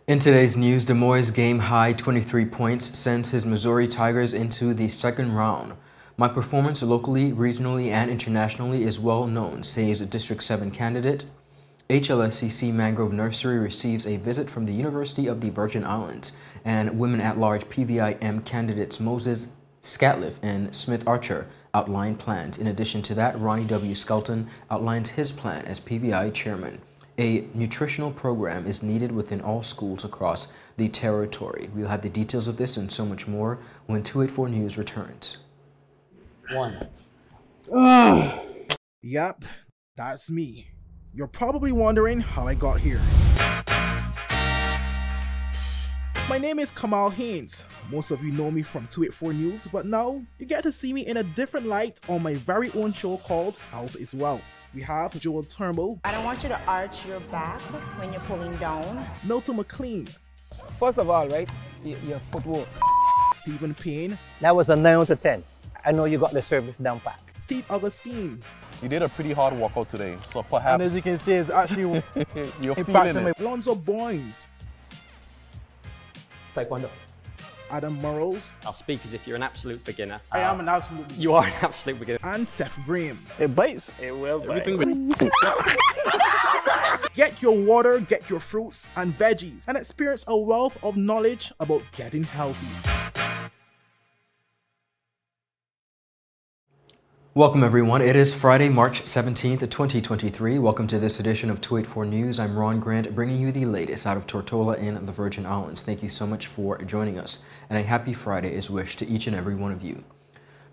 In today's news, Des Moines game high 23 points sends his Missouri Tigers into the second round. My performance locally, regionally, and internationally is well known, says District 7 candidate. HLSCC Mangrove Nursery receives a visit from the University of the Virgin Islands, and Women at Large PVIM candidates MOSES-SCATLIFFE and Smith Archer outline plans. In addition to that, Ronnie W. Skelton outlines his plan as PVI chairman. A nutritional program is needed within all schools across the territory. We'll have the details of this and so much more when 284 News returns. Yep, that's me. You're probably wondering how I got here. My name is Kamal Haynes. Most of you know me from 284 News, but now you get to see me in a different light on my very own show called Health is Wealth. We have Joel Turnbull. I don't want you to arch your back when you're pulling down. Milton McLean. First of all, right, your footwork. Stephen Payne. That was a 9 out of 10. I know you got the service down pat. Steve Augustine. You did a pretty hard workout today, so perhaps... And as you can see, it's actually you're feeling it. Alonzo Boynes. Taekwondo. Adam Murrows. I'll speak as if you're an absolute beginner. I am an absolute beginner. You are an absolute beginner. And Seth Graham. It bites. It will bite. Get your water, get your fruits and veggies, and experience a wealth of knowledge about getting healthy. Welcome everyone. It is Friday, March 17th, 2023. Welcome to this edition of 284 News. I'm Ron Grant, bringing you the latest out of Tortola in the Virgin Islands. Thank you so much for joining us, and a happy Friday is wished to each and every one of you.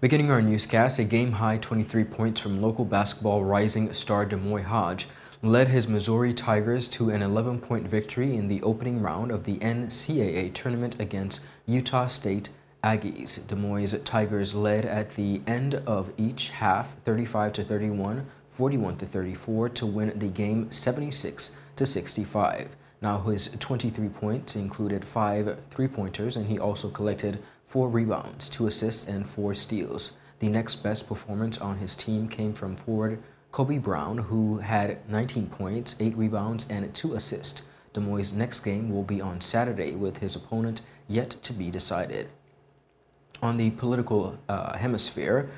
Beginning our newscast, a game-high 23 points from local basketball rising star Des Moines Hodge led his Missouri Tigers to an 11-point victory in the opening round of the NCAA tournament against Utah State Aggies. Des Moines Tigers led at the end of each half 35-31, 41-34 to win the game 76-65. Now his 23 points included 5 three-pointers, and he also collected 4 rebounds, 2 assists, and 4 steals. The next best performance on his team came from forward Kobe Brown, who had 19 points, 8 rebounds, and 2 assists. Des Moines' next game will be on Saturday, with his opponent yet to be decided. On the political hemisphere,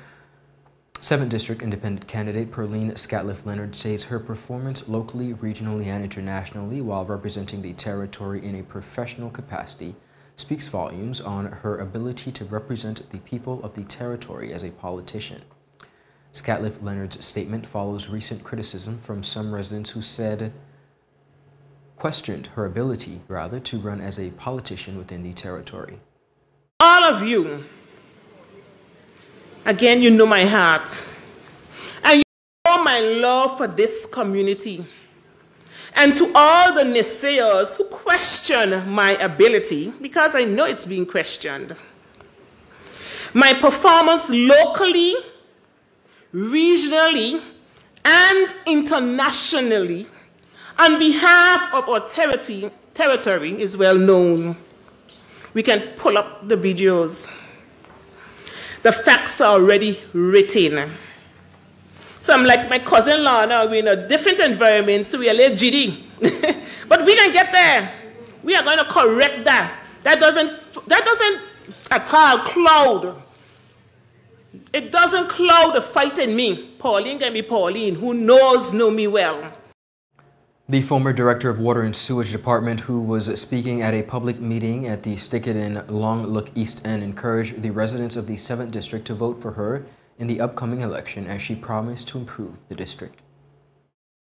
7th District Independent candidate Perline Scatliff Leonard says her performance locally, regionally, and internationally while representing the territory in a professional capacity speaks volumes on her ability to represent the people of the territory as a politician. Scatliff Leonard's statement follows recent criticism from some residents who questioned her ability, to run as a politician within the territory. All of you, again, you know my heart, and you know my love for this community. And to all the naysayers who question my ability, because I know it's being questioned, my performance locally, regionally, and internationally on behalf of our territory is well known. We can pull up the videos. The facts are already written. So I'm like my cousin-in-law now, we're in a different environment, so we are late GD. But we can get there. We are going to correct that. That doesn't at all cloud. It doesn't cloud the fight in me. Pauline can be Pauline, who know me well. The former director of Water and Sewage Department, who was speaking at a public meeting at the Stickett in Long Look East End, encouraged the residents of the 7th District to vote for her in the upcoming election, as she promised to improve the district.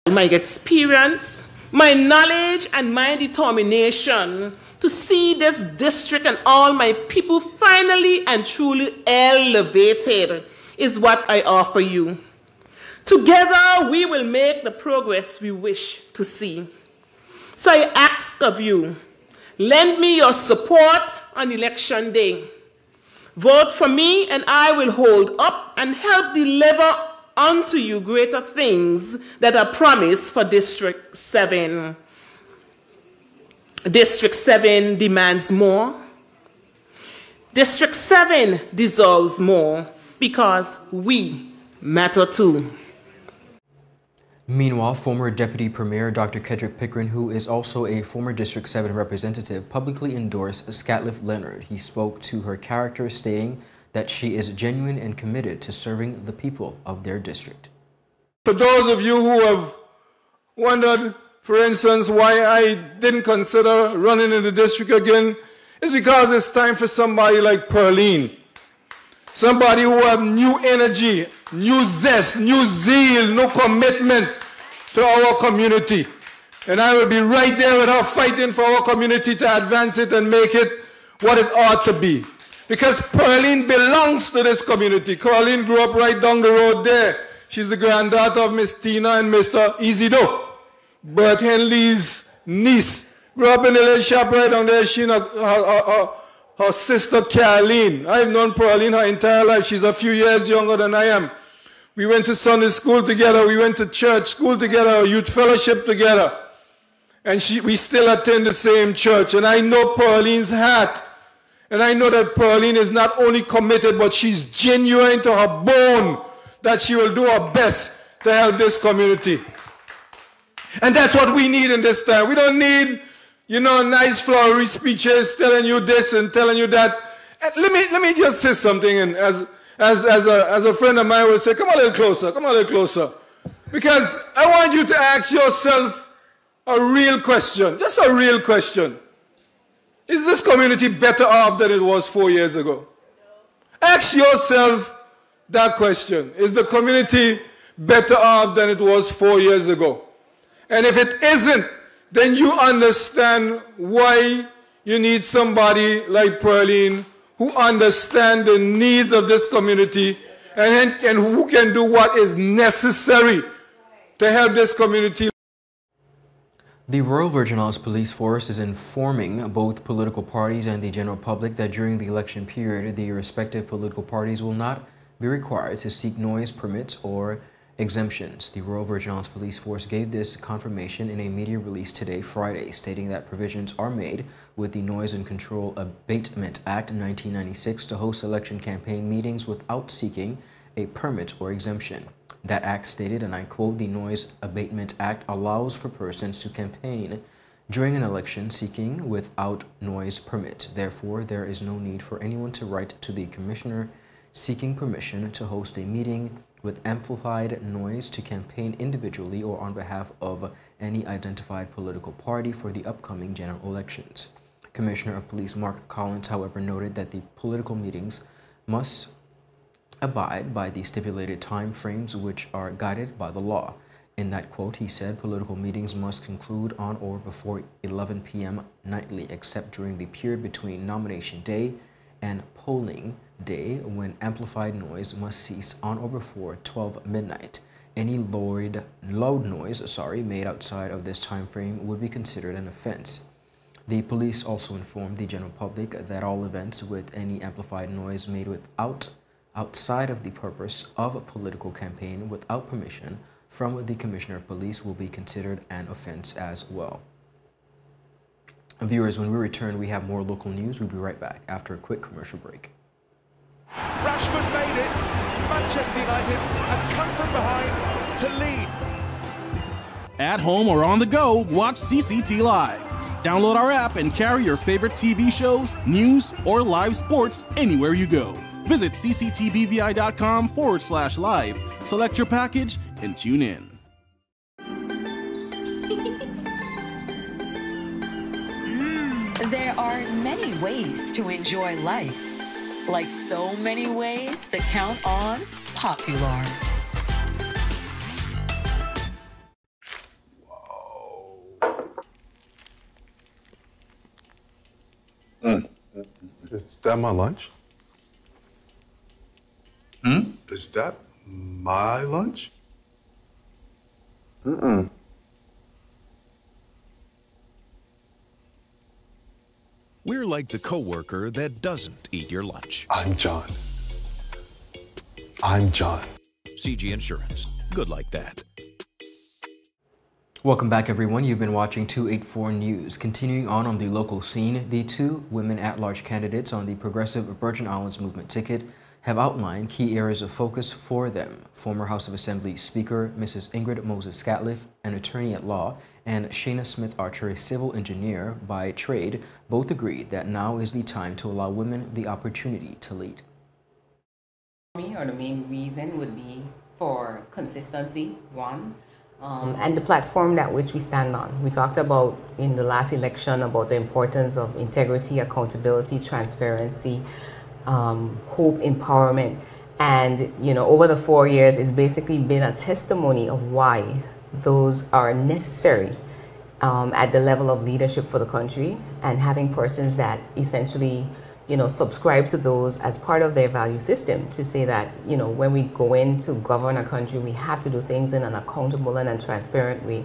My experience, my knowledge, and my determination to see this district and all my people finally and truly elevated is what I offer you. Together, we will make the progress we wish to see. So I ask of you, lend me your support on election day. Vote for me, and I will hold up and help deliver unto you greater things that are promised for District 7. District 7 demands more. District 7 deserves more, because we matter too. Meanwhile, former Deputy Premier Dr. Kedrick Pickering, who is also a former District 7 representative, publicly endorsed Scatliffe Leonard. He spoke to her character, stating that she is genuine and committed to serving the people of their district. For those of you who have wondered, for instance, why I didn't consider running in the district again, it's because it's time for somebody like Pearline. Somebody who have new energy, new zest, new zeal, no commitment to our community. And I will be right there with her fighting for our community to advance it and make it what it ought to be. Because Pearline belongs to this community. Pearline grew up right down the road there. She's the granddaughter of Miss Tina and Mr. Easydo, Bert Henley's niece. Grew up in the little shop right down there. She and her sister Caroline. I've known Pearline her entire life. She's a few years younger than I am. We went to Sunday school together. We went to church school together, a youth fellowship together. And we still attend the same church. And I know Pearline's heart. And I know that Pearline is not only committed, but she's genuine to her bone that she will do her best to help this community. And that's what we need in this time. We don't need, you know, nice flowery speeches telling you this and telling you that. And let me just say something, and as a friend of mine will say, come a little closer, come a little closer. Because I want you to ask yourself a real question, just a real question. Is this community better off than it was 4 years ago? Ask yourself that question. Is the community better off than it was 4 years ago? And if it isn't, then you understand why you need somebody like Pearline who understands the needs of this community and who can do what is necessary to help this community. The Royal Virgin Islands Police Force is informing both political parties and the general public that during the election period, the respective political parties will not be required to seek noise permits or exemptions. The Royal Virgin Islands Police Force gave this confirmation in a media release today, Friday, stating that provisions are made with the Noise and Control Abatement Act 1996 to host election campaign meetings without seeking a permit or exemption. That act stated, and I quote, "The Noise Abatement Act allows for persons to campaign during an election seeking without noise permit. Therefore, there is no need for anyone to write to the Commissioner seeking permission to host a meeting with amplified noise to campaign individually or on behalf of any identified political party for the upcoming general elections." Commissioner of Police Mark Collins, however, noted that the political meetings must abide by the stipulated time frames which are guided by the law. In that quote, he said political meetings must conclude on or before 11 p.m. nightly, except during the period between nomination day and polling day, when amplified noise must cease on or before 12 midnight. Any loud noise made outside of this time frame would be considered an offense. The police also informed the general public that all events with any amplified noise made outside of the purpose of a political campaign without permission from the Commissioner of Police will be considered an offense as well. Viewers, when we return, we have more local news. We'll be right back after a quick commercial break. Rashford made it. Manchester United have come from behind to lead. At home or on the go, watch CCT Live. Download our app and carry your favorite TV shows, news, or live sports anywhere you go. Visit cctbvi.com/live, select your package, and tune in. There are many ways to enjoy life, like so many ways to count on Popular. Is that my lunch? Is that my lunch? We're like the coworker that doesn't eat your lunch. I'm John. I'm John. CG Insurance. Good like that. Welcome back, everyone. You've been watching 284 News. Continuing on the local scene, the two women at-large candidates on the Progressive Virgin Islands Movement ticket have outlined key areas of focus for them. Former House of Assembly Speaker Mrs. Ingrid MOSES-SCATLIFFE, an attorney at law, and Shayna Smith-Archer, a civil engineer by trade, both agreed that now is the time to allow women the opportunity to lead. Or the main reason would be for consistency, one, and the platform that which we stand on. We talked about in the last election about the importance of integrity, accountability, transparency, hope, empowerment, and over the 4 years it's basically been a testimony of why those are necessary at the level of leadership for the country, and having persons that essentially subscribe to those as part of their value system, to say that when we go in to govern a country, we have to do things in an accountable and a transparent way,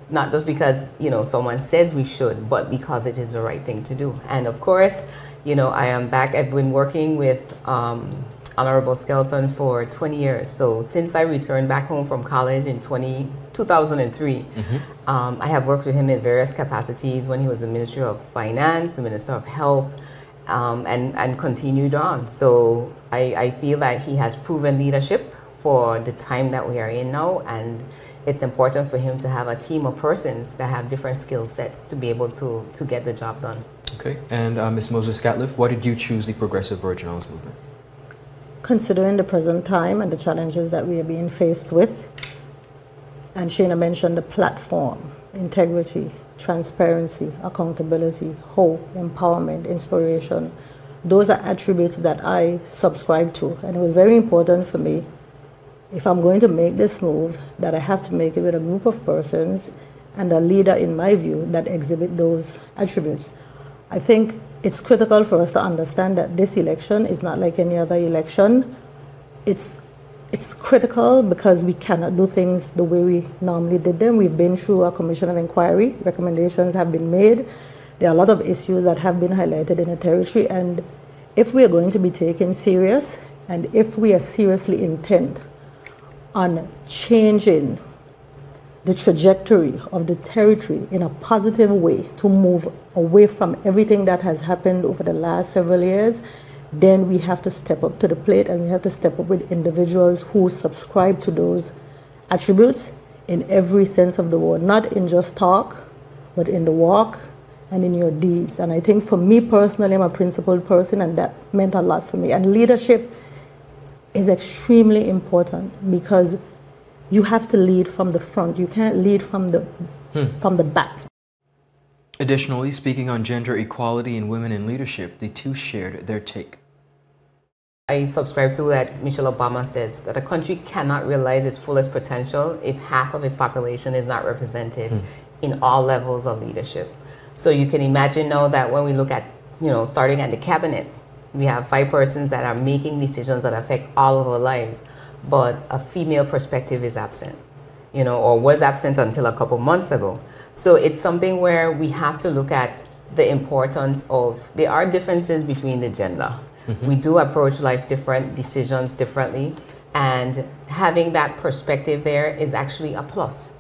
not just because someone says we should, but because it is the right thing to do. And of course, I am back. I've been working with Honorable Skelton for 20 years. So since I returned back home from college in 2003, I have worked with him in various capacities when he was the Minister of Finance, the Minister of Health, and continued on. So I feel that he has proven leadership for the time that we are in now, and it's important for him to have a team of persons that have different skill sets to be able to get the job done. Okay, and Ms. MOSES-SCATLIFFE, why did you choose the Progressive Virgin Islands movement? Considering the present time and the challenges that we are being faced with, and Shayna mentioned the platform, integrity, transparency, accountability, hope, empowerment, inspiration. Those are attributes that I subscribe to, and it was very important for me, if I'm going to make this move, that I have to make it with a group of persons and a leader, in my view, that exhibit those attributes. I think it's critical for us to understand that this election is not like any other election. It's critical because we cannot do things the way we normally did them. We've been through a commission of inquiry. Recommendations have been made. There are a lot of issues that have been highlighted in the territory. And if we are going to be taken serious, and if we are seriously intent on changing the trajectory of the territory in a positive way to move away from everything that has happened over the last several years, then we have to step up to the plate, and we have to step up with individuals who subscribe to those attributes in every sense of the word, not in just talk, but in the walk and in your deeds. And I think for me personally, I'm a principled person, and that meant a lot for me. And leadership is extremely important because you have to lead from the front. You can't lead from the back. Additionally, speaking on gender equality and women in leadership, the two shared their take. I subscribe to that Michelle Obama says that a country cannot realize its fullest potential if half of its population is not represented in all levels of leadership. So you can imagine now that when we look at, starting at the cabinet, we have 5 persons that are making decisions that affect all of our lives, but a female perspective is absent, or was absent until a couple months ago. So it's something where we have to look at the importance of, there are differences between the gender. We do approach life different, decisions differently, and having that perspective there is actually a plus.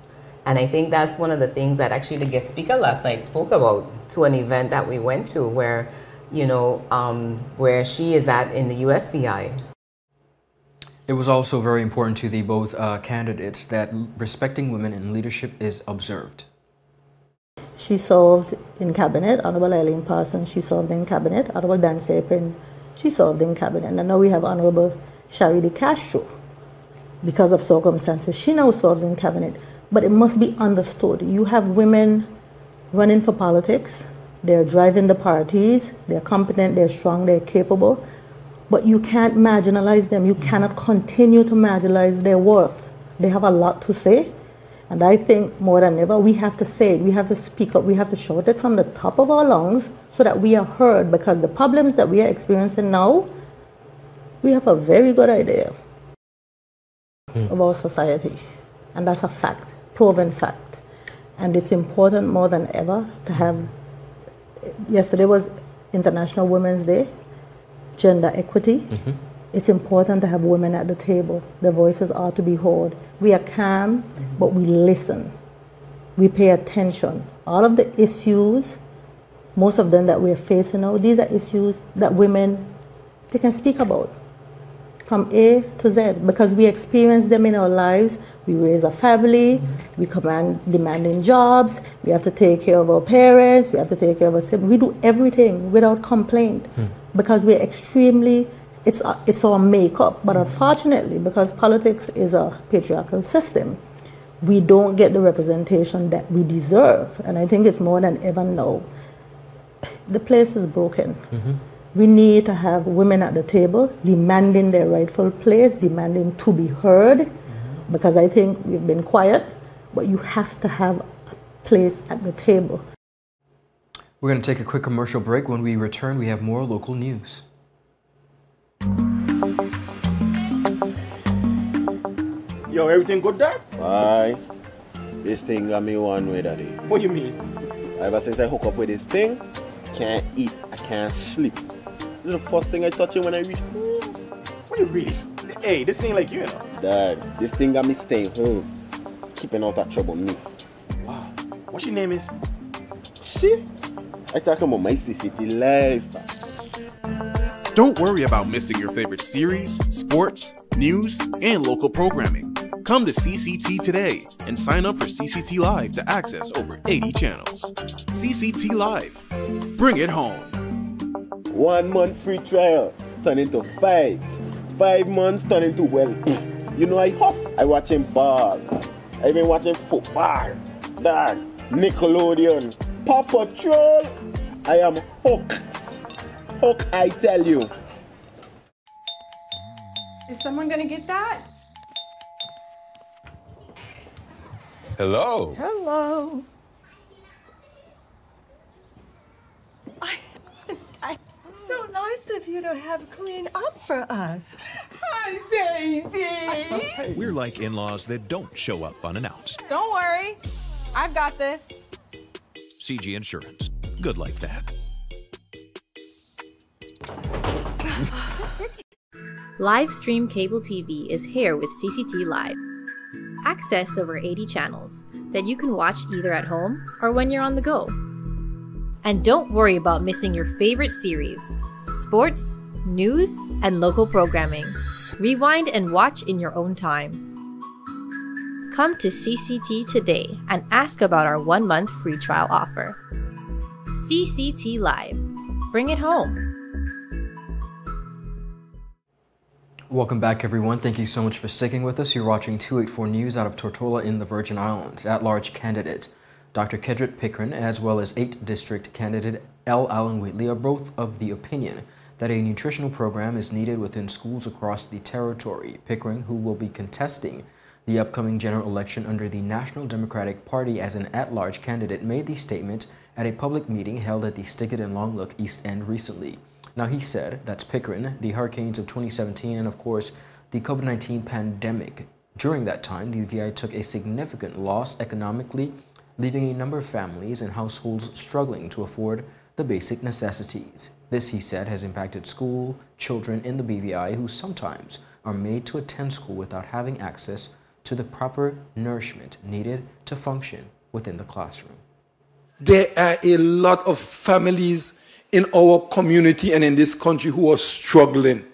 And I think that's one of the things that actually the guest speaker last night spoke about to an event that we went to where, where she is at in the USVI. It was also very important to the both candidates that respecting women in leadership is observed. She served in cabinet. Honorable Eileen Parsons, she served in cabinet. Honorable Dan Sapin, she served in cabinet. And now we have Honorable Sharidi Castro. Because of circumstances, she now serves in cabinet. But it must be understood. You have women running for politics. They're driving the parties. They're competent, they're strong, they're capable. But you can't marginalize them. You cannot continue to marginalize their worth. They have a lot to say. And I think more than ever, we have to say it. We have to speak up. We have to shout it from the top of our lungs so that we are heard, because the problems that we are experiencing now, we have a very good idea of our society. And that's a fact, proven fact. And it's important more than ever to have, yesterday was International Women's Day, gender equity. It's important to have women at the table. Their voices are to be heard. We are calm, but we listen. We pay attention. All of the issues, most of them that we're facing now, these are issues that women, they can speak about. from A to Z, because we experience them in our lives. We raise a family, we demanding jobs, we have to take care of our parents, we have to take care of our siblings. We do everything without complaint because we're extremely, it's our makeup. But unfortunately, because politics is a patriarchal system, we don't get the representation that we deserve. And I think it's more than ever now. The place is broken. We need to have women at the table demanding their rightful place, demanding to be heard, because I think we've been quiet, but you have to have a place at the table. We're going to take a quick commercial break. When we return, we have more local news. Yo, everything good there? Aye. This thing got me one way, Daddy. What you mean? Ever since I hook up with this thing, can't eat, I can't sleep. This is the first thing I touch it when I reach home. What you really? Hey, this ain't like you, you know. Dad, this thing got me staying home, keeping out of trouble me. Wow. What your name is? Shit. I talking about my CCT life. Don't worry about missing your favorite series, sports, news, and local programming. Come to CCT today and sign up for CCT Live to access over 80 channels. CCT Live. Bring it home. 1 month free trial turn into 5. 5 months turn into, well, you know I huff. I watching ball. I been watching football. Dad, Nickelodeon, Paw Patrol. I am hooked. Hook, I tell you. Is someone gonna get that? Hello. Hello. So nice of you to have cleaned up for us. Hi, baby. We're like in-laws that don't show up unannounced. Don't worry. I've got this. CG Insurance. Good like that. Live stream cable TV is here with CCT Live. Access over 80 channels that you can watch either at home or when you're on the go. And don't worry about missing your favorite series, sports, news, and local programming. Rewind and watch in your own time. Come to CCT today and ask about our 1-month free trial offer. CCT Live. Bring it home. Welcome back, everyone. Thank you so much for sticking with us. You're watching 284 News out of Tortola in the Virgin Islands. At-large candidate Dr. Kedrick Pickren, as well as 8th District candidate L. Allen Wheatley, are both of the opinion that a nutritional program is needed within schools across the territory. Pickren, who will be contesting the upcoming general election under the National Democratic Party as an at-large candidate, made the statement at a public meeting held at the Stickett and Longlook East End recently. Now, he said, that's Pickren, the hurricanes of 2017 and, of course, the COVID-19 pandemic. During that time, the VI took a significant loss economically, leaving a number of families and households struggling to afford the basic necessities. This, he said, has impacted school children in the BVI who sometimes are made to attend school without having access to the proper nourishment needed to function within the classroom. There are a lot of families in our community and in this country who are struggling.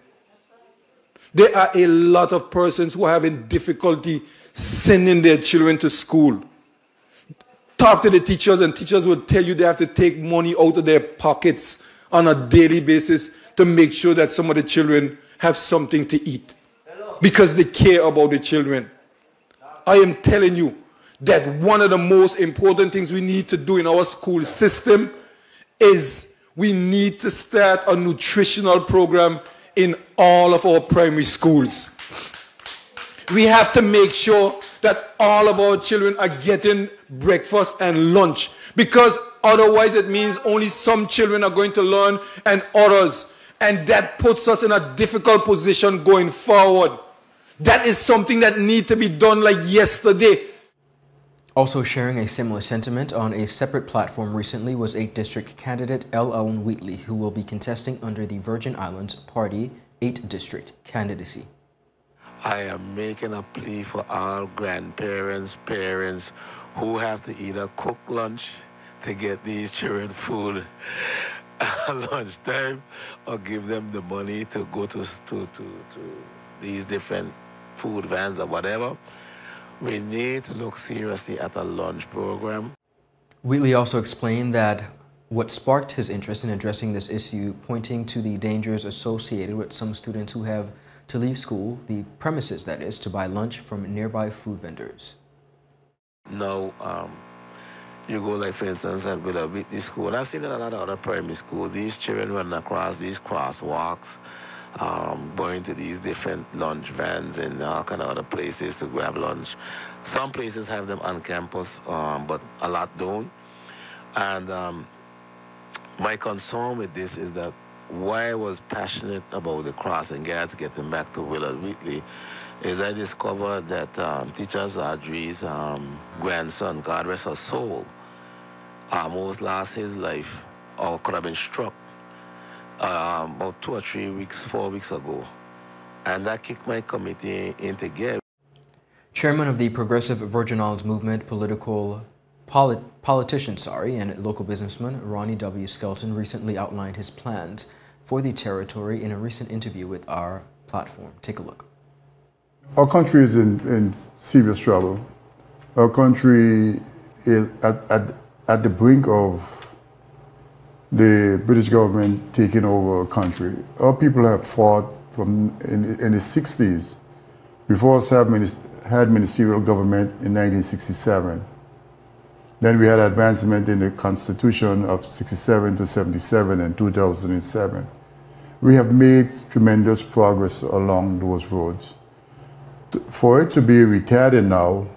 There are a lot of persons who are having difficulty sending their children to school. Talk to the teachers, and teachers will tell you they have to take money out of their pockets on a daily basis to make sure that some of the children have something to eat because they care about the children. I am telling you that one of the most important things we need to do in our school system is we need to start a nutritional program in all of our primary schools. We have to make sure that all of our children are getting breakfast and lunch, because otherwise it means only some children are going to learn and others, and that puts us in a difficult position going forward. That is something that needs to be done like yesterday. Also sharing a similar sentiment on a separate platform recently was 8th District candidate L. Allen Wheatley, who will be contesting under the Virgin Islands Party 8th District candidacy. I am making a plea for all grandparents, parents who have to either cook lunch to get these children food. at lunchtime or give them the money to go to these different food vans or whatever. We need to look seriously at a lunch program. Wheatley also explained that what sparked his interest in addressing this issue, pointing to the dangers associated with some students who have to leave school, the premises that is, to buy lunch from nearby food vendors. Now, you go like, for instance, at Wheatley School, and I've seen it at a lot of other primary schools, these children running across these crosswalks, going to these different lunch vans and all kind of other places to grab lunch. Some places have them on campus, but a lot don't. And my concern with this is that why I was passionate about the crossing guards getting back to Willard Wheatley is I discovered that Teacher Audrey's grandson, God rest her soul, almost lost his life or could have been struck about 2 or 3 weeks, 4 weeks ago. And that kicked my committee into gear. Chairman of the Progressive Virgin Islands Movement, politician and local businessman Ronnie W. Skelton recently outlined his plans for the territory in a recent interview with our platform. Take a look. Our country is in serious trouble. Our country is at the brink of the British government taking over our country. Our people have fought from in the 60s. Before us had ministerial government in 1967. Then we had advancement in the Constitution of 67 to 77 and 2007. We have made tremendous progress along those roads. For it to be retarded now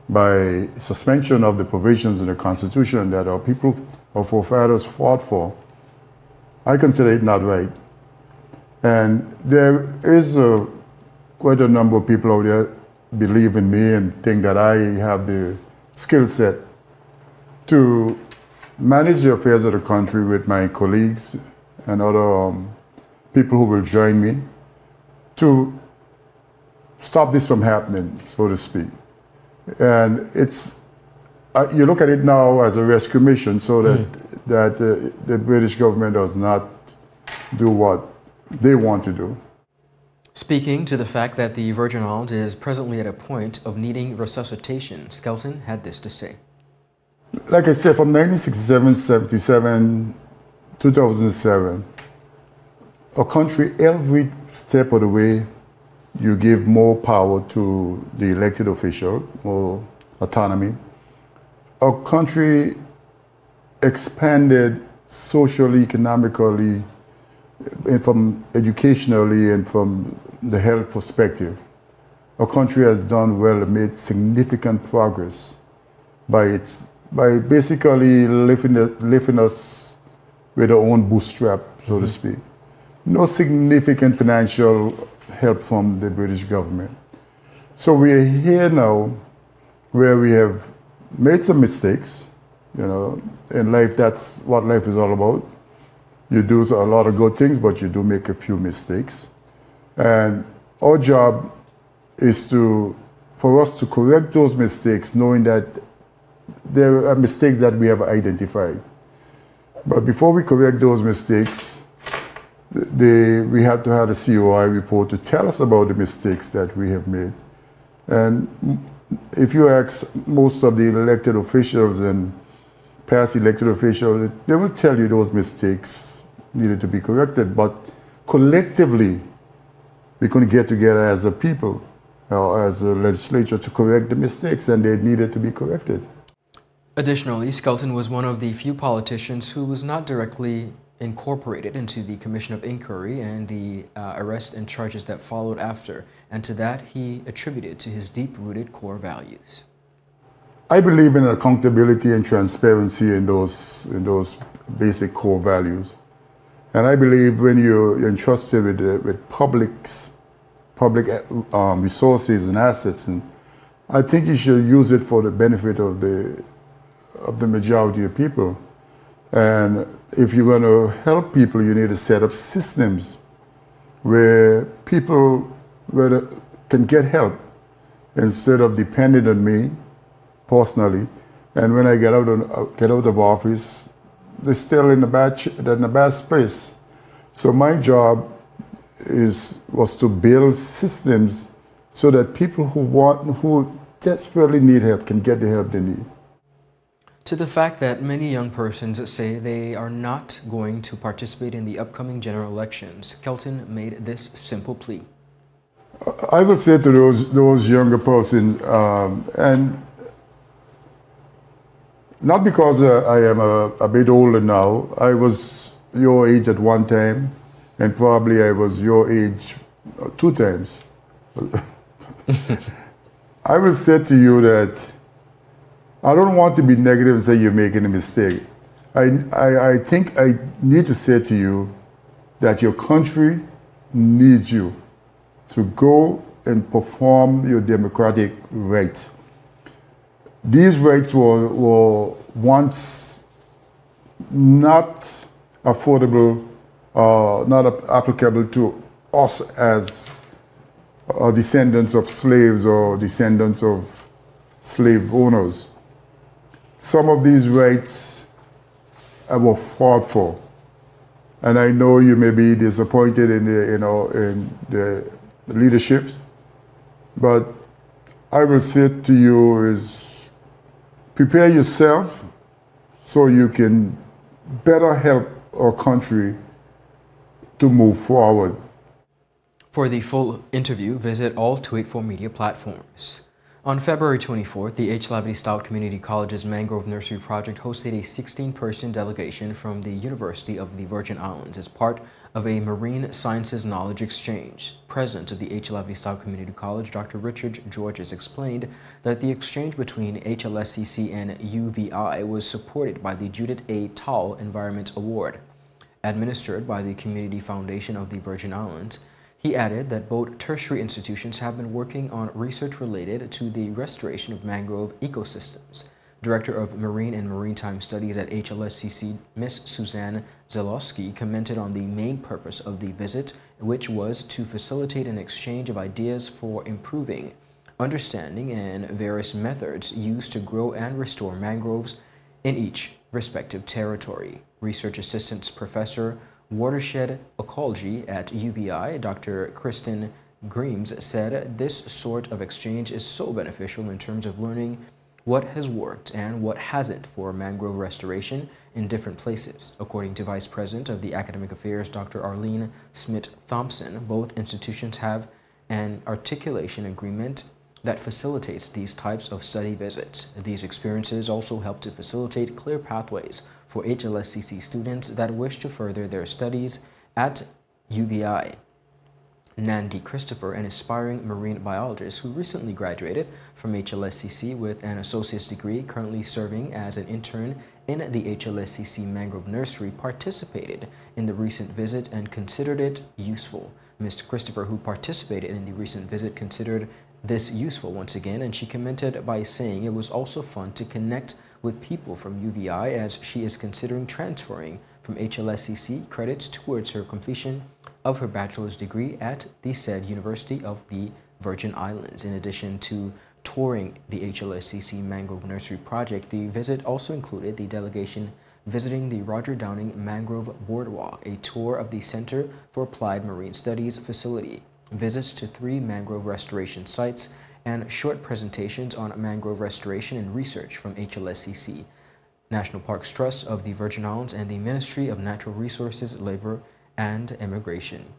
by suspension of the provisions in the Constitution that our people, our forefathers fought for, I consider it not right. And there is quite a number of people out there believe in me and think that I have the skill set to manage the affairs of the country with my colleagues and other people who will join me to stop this from happening, so to speak. And it's, you look at it now as a rescue mission so that, the British government does not do what they want to do. Speaking to the fact that the Virgin Islands is presently at a point of needing resuscitation, Skelton had this to say. Like I said, from 1967, 77, 2007, a country, every step of the way, you give more power to the elected official, more autonomy. Our country expanded socially, economically, and from educationally and from the health perspective. Our country has done well and made significant progress by basically lifting us with our own bootstrap, so to speak. No significant financial help from the British government. So we are here now where we have made some mistakes. You know, in life, that's what life is all about. You do a lot of good things, but you do make a few mistakes. And our job is for us to correct those mistakes, knowing that there are mistakes that we have identified. But before we correct those mistakes, we have to have a COI report to tell us about the mistakes that we have made. And if you ask most of the elected officials and past elected officials, they will tell you those mistakes needed to be corrected. But collectively, we couldn't get together as a people, or as a legislature, to correct the mistakes, and they needed to be corrected. Additionally, Skelton was one of the few politicians who was not directly incorporated into the Commission of Inquiry and the arrest and charges that followed after, and to that he attributed to his deep-rooted core values. I believe in accountability and transparency in those basic core values. And I believe when you're entrusted with public resources and assets, and I think you should use it for the benefit of the majority of people. And if you're going to help people, you need to set up systems where people can get help instead of depending on me personally. And when I get out of office, they're still in a bad space. So my job was to build systems so that people who desperately need help can get the help they need. To the fact that many young persons say they are not going to participate in the upcoming general elections, Skelton made this simple plea. I will say to those younger persons, and not because I am a bit older now, I was your age at one time, and probably I was your age 2 times. I will say to you that I don't want to be negative and say you're making a mistake. I think I need to say to you that your country needs you to go and perform your democratic rights. These rights were once not affordable, not applicable to us as descendants of slaves or descendants of slave owners. Some of these rights were fought for, and I know you may be disappointed in the leadership, but I will say to you is prepare yourself so you can better help our country to move forward. For the full interview, visit all 284 media platforms. On February 24th, the HLSCC Community College's Mangrove Nursery project hosted a 16-person delegation from the University of the Virgin Islands as part of a marine sciences knowledge exchange. President of the HLSCC Community College, Dr. Richard Georges, explained that the exchange between HLSCC and UVI was supported by the Judith A. Tall Environment Award, administered by the Community Foundation of the Virgin Islands. He added that both tertiary institutions have been working on research related to the restoration of mangrove ecosystems. Director of Marine and Maritime Studies at HLSCC, Ms. Suzanne Zelowski, commented on the main purpose of the visit, which was to facilitate an exchange of ideas for improving understanding and various methods used to grow and restore mangroves in each respective territory. Research Assistant Professor Watershed Ecology at UVI, Dr. Kristen Greames, said this sort of exchange is so beneficial in terms of learning what has worked and what hasn't for mangrove restoration in different places. According to Vice President of the Academic Affairs, Dr. Arlene Smith-Thompson, both institutions have an articulation agreement that facilitates these types of study visits. These experiences also help to facilitate clear pathways for HLSCC students that wish to further their studies at UVI. Nandi Christopher, an aspiring marine biologist who recently graduated from HLSCC with an associate's degree, currently serving as an intern in the HLSCC Mangrove Nursery, participated in the recent visit and considered it useful. Mr. Christopher, who participated in the recent visit, considered this useful once again, and she commented by saying it was also fun to connect with people from UVI as she is considering transferring from HLSCC credits towards her completion of her bachelor's degree at the said University of the Virgin Islands. In addition to touring the HLSCC Mangrove Nursery project, the visit also included the delegation visiting the Roger Downing Mangrove Boardwalk, a tour of the Center for Applied Marine Studies facility, visits to 3 mangrove restoration sites, and short presentations on mangrove restoration and research from HLSCC, National Parks Trust of the Virgin Islands, and the Ministry of Natural Resources, Labor, and Immigration.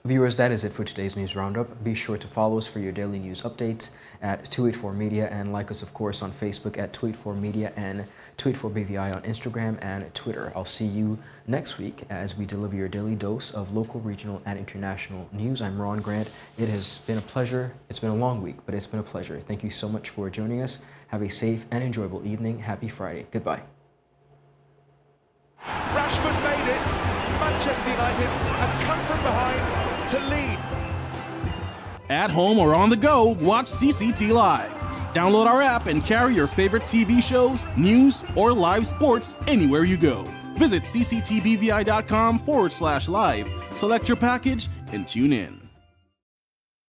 Viewers, that is it for today's news roundup. Be sure to follow us for your daily news updates at 284 Media, and like us, of course, on Facebook at 284 Media and 284 BVI on Instagram and Twitter. I'll see you next week as we deliver your daily dose of local, regional, and international news. I'm Ron Grant. It has been a pleasure. It's been a long week, but it's been a pleasure. Thank you so much for joining us. Have a safe and enjoyable evening. Happy Friday. Goodbye. Rashford made it. Manchester United have come from behind to lead. At home or on the go, watch CCT Live. Download our app and carry your favorite TV shows, news, or live sports anywhere you go. Visit cctbvi.com/live, select your package, and tune in.